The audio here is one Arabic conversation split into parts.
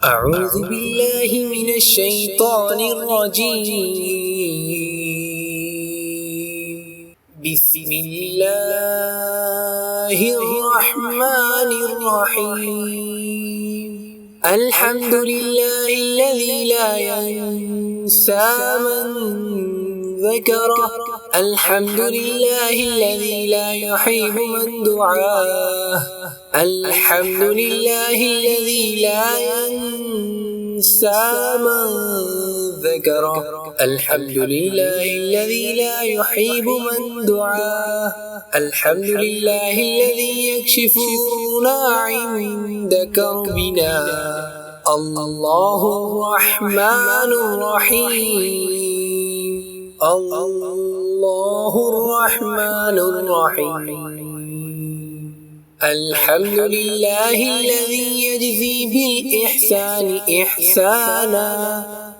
أعوذ بالله من الشيطان الرجيم. بسم الله الرحمن الرحيم. الحمد لله الذي لا ينسى من ذكره. الحمد لله الذي لا يحيب من دعاه. الحمد لله الذي لا ينسى من ذكره. الحمد لله الذي لا يحيب من دعاه. الحمد لله الذي يكشف ما عند كربنا. الله الرحمن الرحيم. الله الرحمن الرحيم. الحمد لله الذي يجزي بالإحسان إحسانا.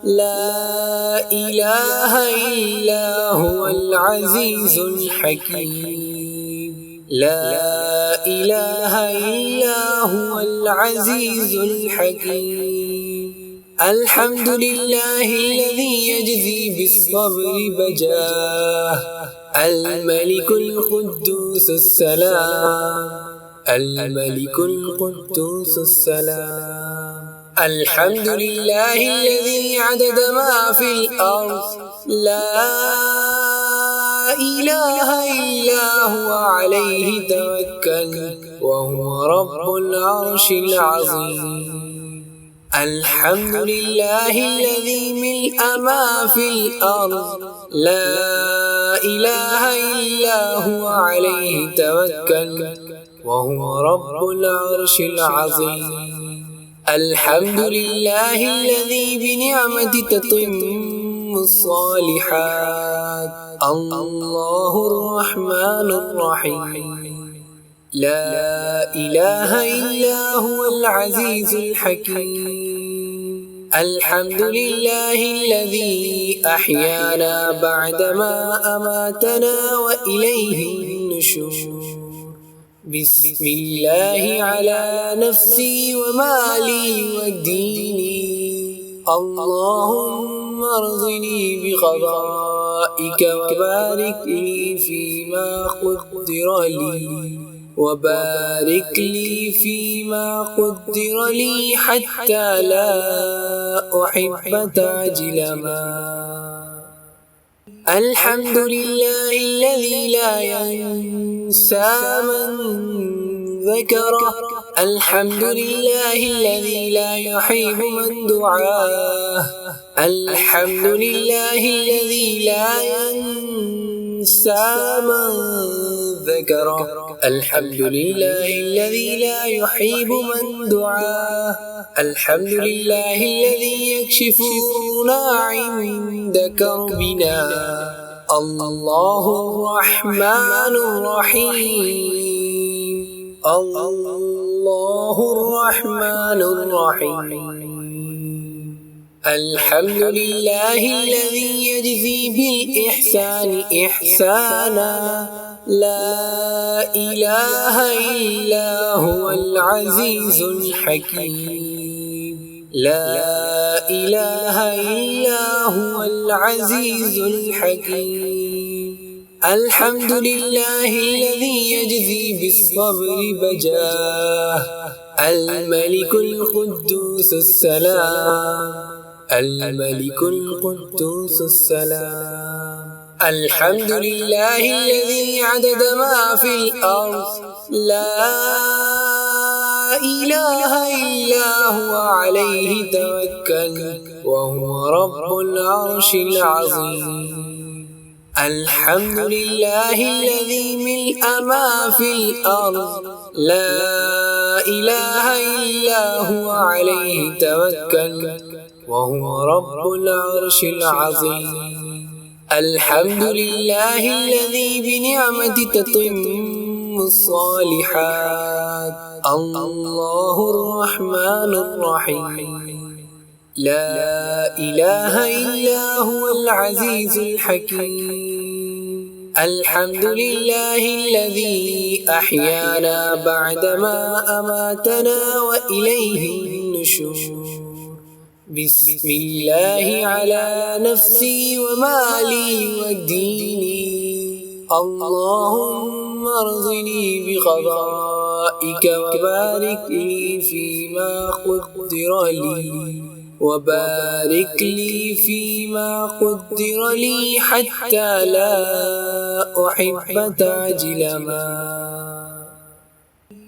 لا إله إلا هو العزيز الحكيم. لا إله إلا هو العزيز الحكيم. الحمد لله الذي يجزي بالصبر بجاه. الملك القدوس السلام. الملك القدوس السلام. الحمد لله الذي عدد ما في الأرض لا إله إلا هو عليه توكل وهو رب العرش العظيم. الحمد لله الذي ملء ما في الأرض لا إله إلا هو عليه توكل وهو رب العرش العظيم. الحمد لله الذي بنعمة تتم الصالحات. الله الرحمن الرحيم. لا إله إلا هو العزيز الحكيم. الحمد لله الذي أحيانا بعدما أماتنا وإليه النشور. بسم الله على نفسي ومالي وديني. اللهم ارضني بقضائك وبارك لي فيما قدر لي. وبارك لي فيما قدر لي حتى لا أحب تعجل ما. الحمد لله الذي لا ينسى من ذكره. الحمد لله الذي لا يحيب من دعاه. الحمد لله الذي لا ينسى من ذكره. الحمد لله الذي لا يحيب من دعاه. الحمد لله الذي يكشف ما عند كربنا. الله الرحمن الرحيم. الله الرحمن الرحيم. الحمد لله الذي يجزي بالإحسان إحسانا. لا إله إلا هو العزيز الحكيم. لا إله إلا هو العزيز الحكيم. الحمد لله الذي يجزي بالصبر بجاه. الملك القدوس السلام. الملك القدوس السلام. الحمد لله الذي عدد ما في الأرض لا إله إلا هو عليه توكل وهو رب العرش العظيم. الحمد لله الذي ملء ما في الأرض لا إله إلا هو عليه توكل وهو رب العرش العظيم. الحمد لله الذي بنعمة تتم الصالحات. الله الرحمن الرحيم. لا إله إلا هو العزيز الحكيم. الحمد لله الذي أحيانا بعدما أماتنا وإليه النشور. بسم الله على نفسي ومالي وديني. اللهم ارضني بقضائك وبارك لي فيما قدر لي، وبارك لي فيما قدر لي حتى لا أحب تعجل ما.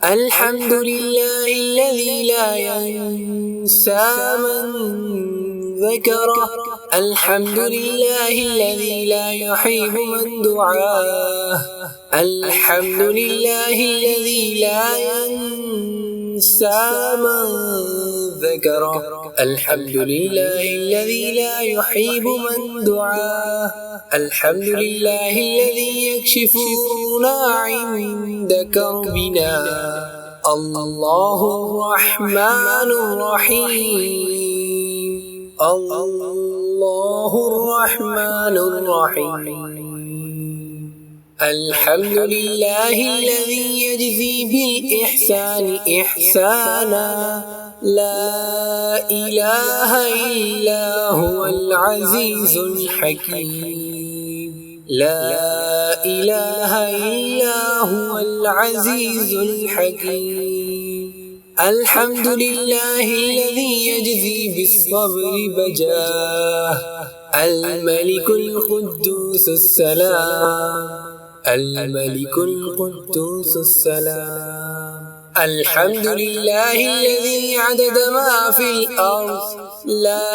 الحمد لله الذي لا ينسى من ذكره. الحمد لله الذي لا يحيب من دعاه. الحمد لله الذي لا ينسى من ذكره. الحمد لله الذي لا يحيب من دعاه. الحمد لله الذي يكشف الضر عند كربنا. الله الرحمن الرحيم. الله الرحمن الرحيم. الحمد لله الذي يجزي بالإحسان إحسانا. لا إله إلا هو العزيز الحكيم. لا إله إلا هو العزيز الحكيم. الحمد لله الذي يجزي بالصبر بجاه. الملك القدوس السلام. الملك القدوس السلام. الحمد لله الذي عدد ما في الأرض لا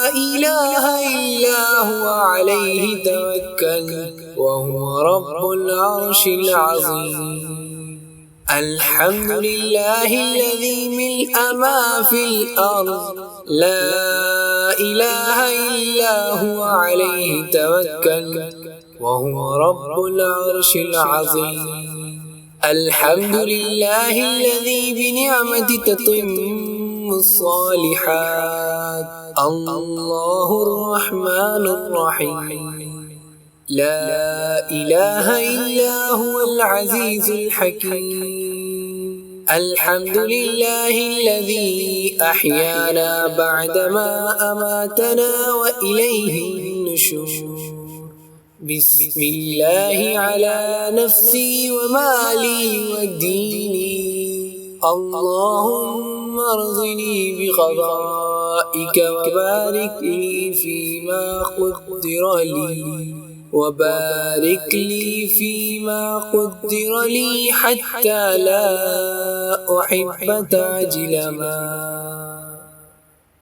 إله إلا هو عليه توكل وهو رب العرش العظيم. الحمد لله الذي ملء ما في الأرض لا إله إلا هو عليه توكل وهو رب العرش العظيم. الحمد لله الذي بنعمة تتم الصالحات. الله الرحمن الرحيم. لا إله إلا هو العزيز الحكيم. الحمد لله الذي أحيانا بعدما أماتنا وإليه النشور. بسم الله على نفسي ومالي وديني. اللهم ارضني بقضائك وبارك لي فيما قدر لي، وبارك لي فيما قدر لي حتى لا أحب تعجل ما.